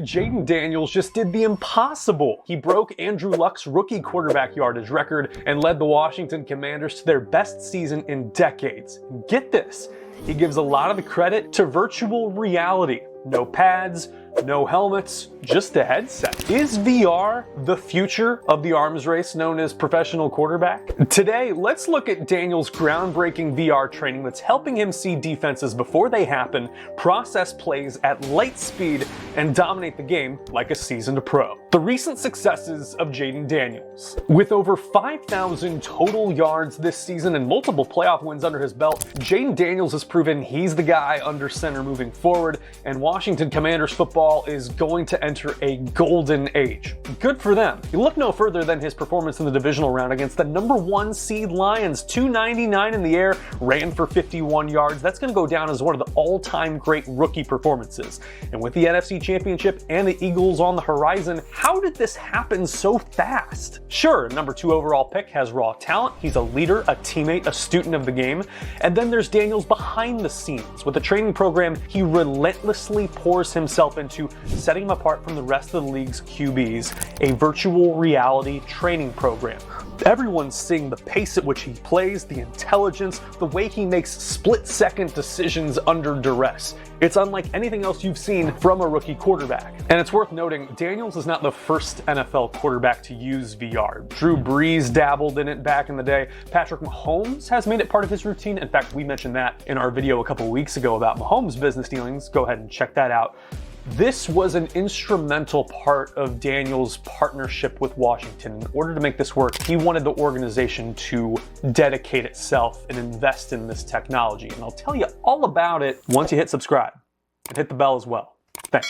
Jayden Daniels just did the impossible. He broke Andrew Luck's rookie quarterback yardage record and led the Washington Commanders to their best season in decades. Get this, he gives a lot of the credit to virtual reality. No pads, no helmets, just a headset. Is VR the future of the arms race known as professional quarterback? Today, let's look at Daniels' groundbreaking VR training that's helping him see defenses before they happen, process plays at light speed, and dominate the game like a seasoned pro. The recent successes of Jayden Daniels. With over 5,000 total yards this season and multiple playoff wins under his belt, Jayden Daniels has proven he's the guy under center moving forward, and Washington Commanders football is going to enter a golden age. Good for them. You look no further than his performance in the divisional round against the #1 seed Lions. 299 in the air, ran for 51 yards. That's going to go down as one of the all-time great rookie performances. And with the NFC Championship and the Eagles on the horizon, how did this happen so fast? Sure, #2 overall pick has raw talent. He's a leader, a teammate, a student of the game. And then there's Daniels behind the scenes. With the training program, he relentlessly pours himself into, setting him apart from the rest of the league's QBs, a virtual reality training program. Everyone's seeing the pace at which he plays, the intelligence, the way he makes split-second decisions under duress. It's unlike anything else you've seen from a rookie quarterback. And it's worth noting, Daniels is not the first NFL quarterback to use VR. Drew Brees dabbled in it back in the day. Patrick Mahomes has made it part of his routine. In fact, we mentioned that in our video a couple weeks ago about Mahomes' business dealings. Go ahead and check that out. This was an instrumental part of Daniels' partnership with Washington. In order to make this work, he wanted the organization to dedicate itself and invest in this technology. And I'll tell you all about it once you hit subscribe and hit the bell as well. Thanks.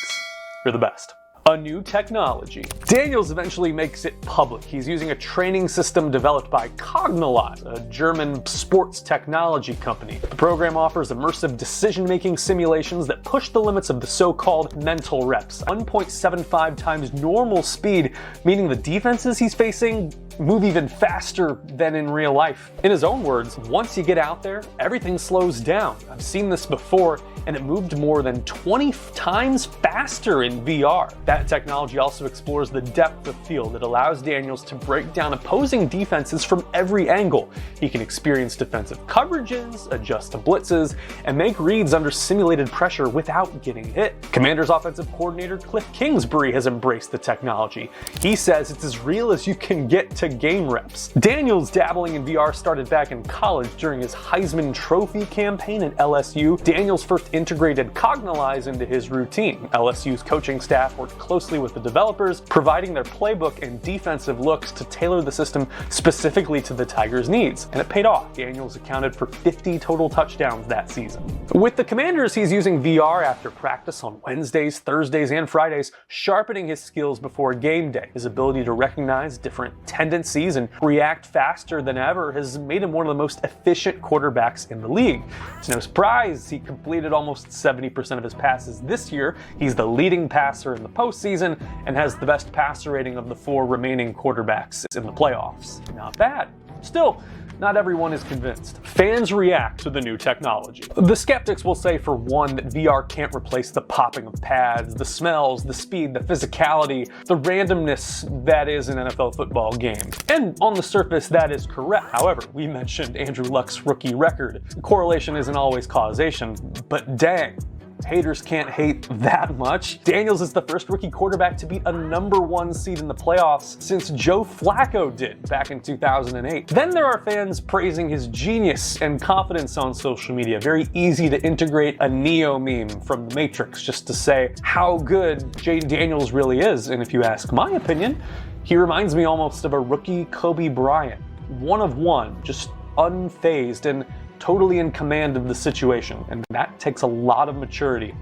You're the best. A new technology. Daniels eventually makes it public. He's using a training system developed by Cognilize, a German sports technology company. The program offers immersive decision-making simulations that push the limits of the so-called mental reps. 1.75 times normal speed, meaning the defenses he's facing move even faster than in real life. In his own words, once you get out there, everything slows down. I've seen this before, and it moved more than 20 times faster in VR. That technology also explores the depth of field. It allows Daniels to break down opposing defenses from every angle. He can experience defensive coverages, adjust to blitzes, and make reads under simulated pressure without getting hit. Commanders offensive coordinator Cliff Kingsbury has embraced the technology. He says it's as real as you can get to game reps. Daniels' dabbling in VR started back in college during his Heisman Trophy campaign at LSU. Daniels first integrated Cognilize into his routine. LSU's coaching staff worked closely with the developers, providing their playbook and defensive looks to tailor the system specifically to the Tigers' needs. And it paid off. Daniels accounted for 50 total touchdowns that season. With the Commanders, he's using VR after practice on Wednesdays, Thursdays, and Fridays, sharpening his skills before game day. His ability to recognize different tendencies and react faster than ever has made him one of the most efficient quarterbacks in the league. It's no surprise he completed almost 70% of his passes this year. He's the leading passer in the postseason and has the best passer rating of the 4 remaining quarterbacks in the playoffs. Not bad. Still, not everyone is convinced. Fans react to the new technology. The skeptics will say, for one, that VR can't replace the popping of pads, the smells, the speed, the physicality, the randomness that is an NFL football game. And on the surface, that is correct. However, we mentioned Andrew Luck's rookie record. Correlation isn't always causation, but dang, haters can't hate that much. Daniels is the first rookie quarterback to beat a #1 seed in the playoffs since Joe Flacco did back in 2008. Then there are fans praising his genius and confidence on social media. Very easy to integrate a Neo meme from The Matrix just to say how good Jayden Daniels really is. And if you ask my opinion, he reminds me almost of a rookie Kobe Bryant. One of one, just unfazed and totally in command of the situation, and that takes a lot of maturity.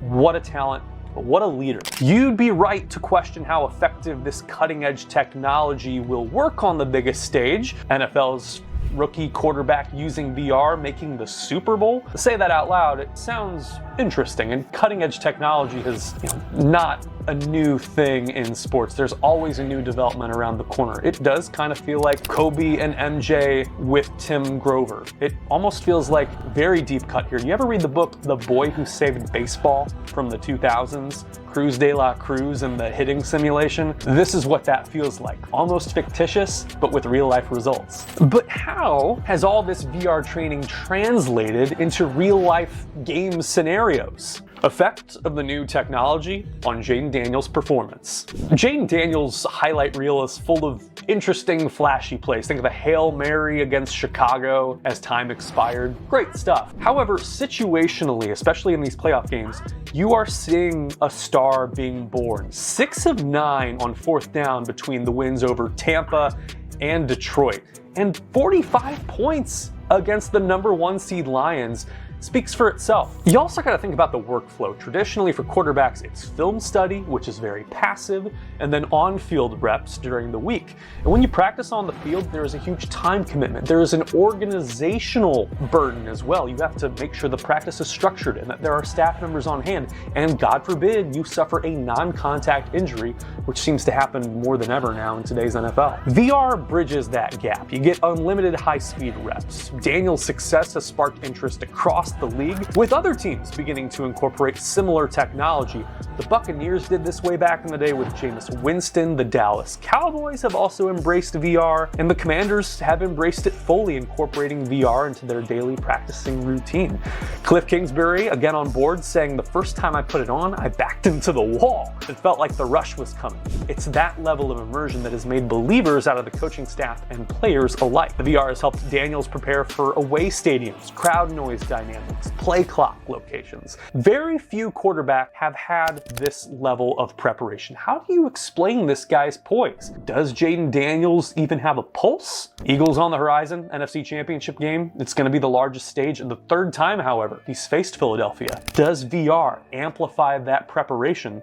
What a talent, but what a leader. You'd be right to question how effective this cutting-edge technology will work on the biggest stage. NFL's rookie quarterback using VR making the Super Bowl. To say that out loud, it sounds interesting, and cutting-edge technology has not a new thing in sports. There's always a new development around the corner. It does kind of feel like Kobe and MJ with Tim Grover. It almost feels like very deep cut here. You ever read the book The Boy Who Saved Baseball from the 2000s? Cruz de la Cruz and the hitting simulation? This is what that feels like. Almost fictitious, but with real life results. But how has all this VR training translated into real life game scenarios? Effect of the new technology on Jayden Daniels' performance. Jayden Daniels' highlight reel is full of interesting, flashy plays. Think of the Hail Mary against Chicago as time expired. Great stuff. However, situationally, especially in these playoff games, you are seeing a star being born. 6 of 9 on 4th down between the wins over Tampa and Detroit. And 45 points against the #1 seed Lions speaks for itself. You also got to think about the workflow. Traditionally for quarterbacks, it's film study, which is very passive, and then on-field reps during the week. And when you practice on the field, there is a huge time commitment. There is an organizational burden as well. You have to make sure the practice is structured and that there are staff members on hand. And God forbid you suffer a non-contact injury, which seems to happen more than ever now in today's NFL. VR bridges that gap. You get unlimited high-speed reps. Daniels' success has sparked interest across the league, with other teams beginning to incorporate similar technology. The Buccaneers did this way back in the day with Jameis Winston. The Dallas Cowboys have also embraced VR, and the Commanders have embraced it fully, incorporating VR into their daily practicing routine. Cliff Kingsbury, again on board, saying, "The first time I put it on, I backed into the wall. It felt like the rush was coming." It's that level of immersion that has made believers out of the coaching staff and players alike. The VR has helped Daniels prepare for away stadiums, crowd noise dynamics, play clock locations. Very few quarterbacks have had this level of preparation. How do you explain this guy's poise? Does Jayden Daniels even have a pulse? Eagles on the horizon, NFC Championship game. It's going to be the largest stage, and the 3rd time, however, he's faced Philadelphia. Does VR amplify that preparation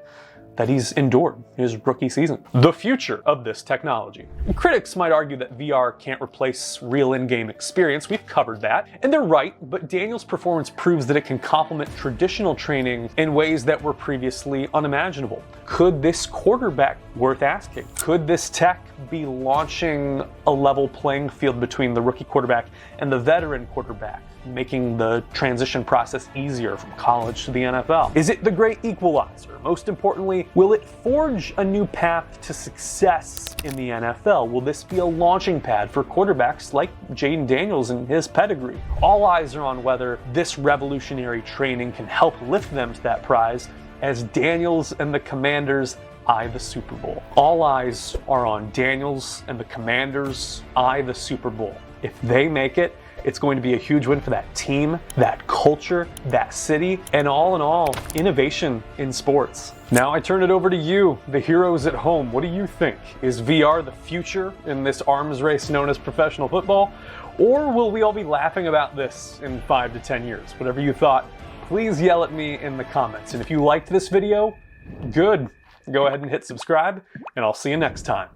that he's endured his rookie season? The future of this technology. Critics might argue that VR can't replace real in-game experience. We've covered that, and they're right, but Daniels' performance proves that it can complement traditional training in ways that were previously unimaginable. Could this quarterback worth asking? Could this tech be launching a level playing field between the rookie quarterback and the veteran quarterback, making the transition process easier from college to the NFL? Is it the great equalizer? Most importantly, will it forge a new path to success in the NFL? Will this be a launching pad for quarterbacks like Jayden Daniels and his pedigree? All eyes are on whether this revolutionary training can help lift them to that prize as Daniels and the Commanders eye the Super Bowl. All eyes are on Daniels and the Commanders eye the Super Bowl. If they make it, it's going to be a huge win for that team, that culture, that city, and all in all, innovation in sports. Now I turn it over to you, the heroes at home. What do you think? Is VR the future in this arms race known as professional football? Or will we all be laughing about this in 5 to 10 years? Whatever you thought, please yell at me in the comments. And if you liked this video, good. Go ahead and hit subscribe, and I'll see you next time.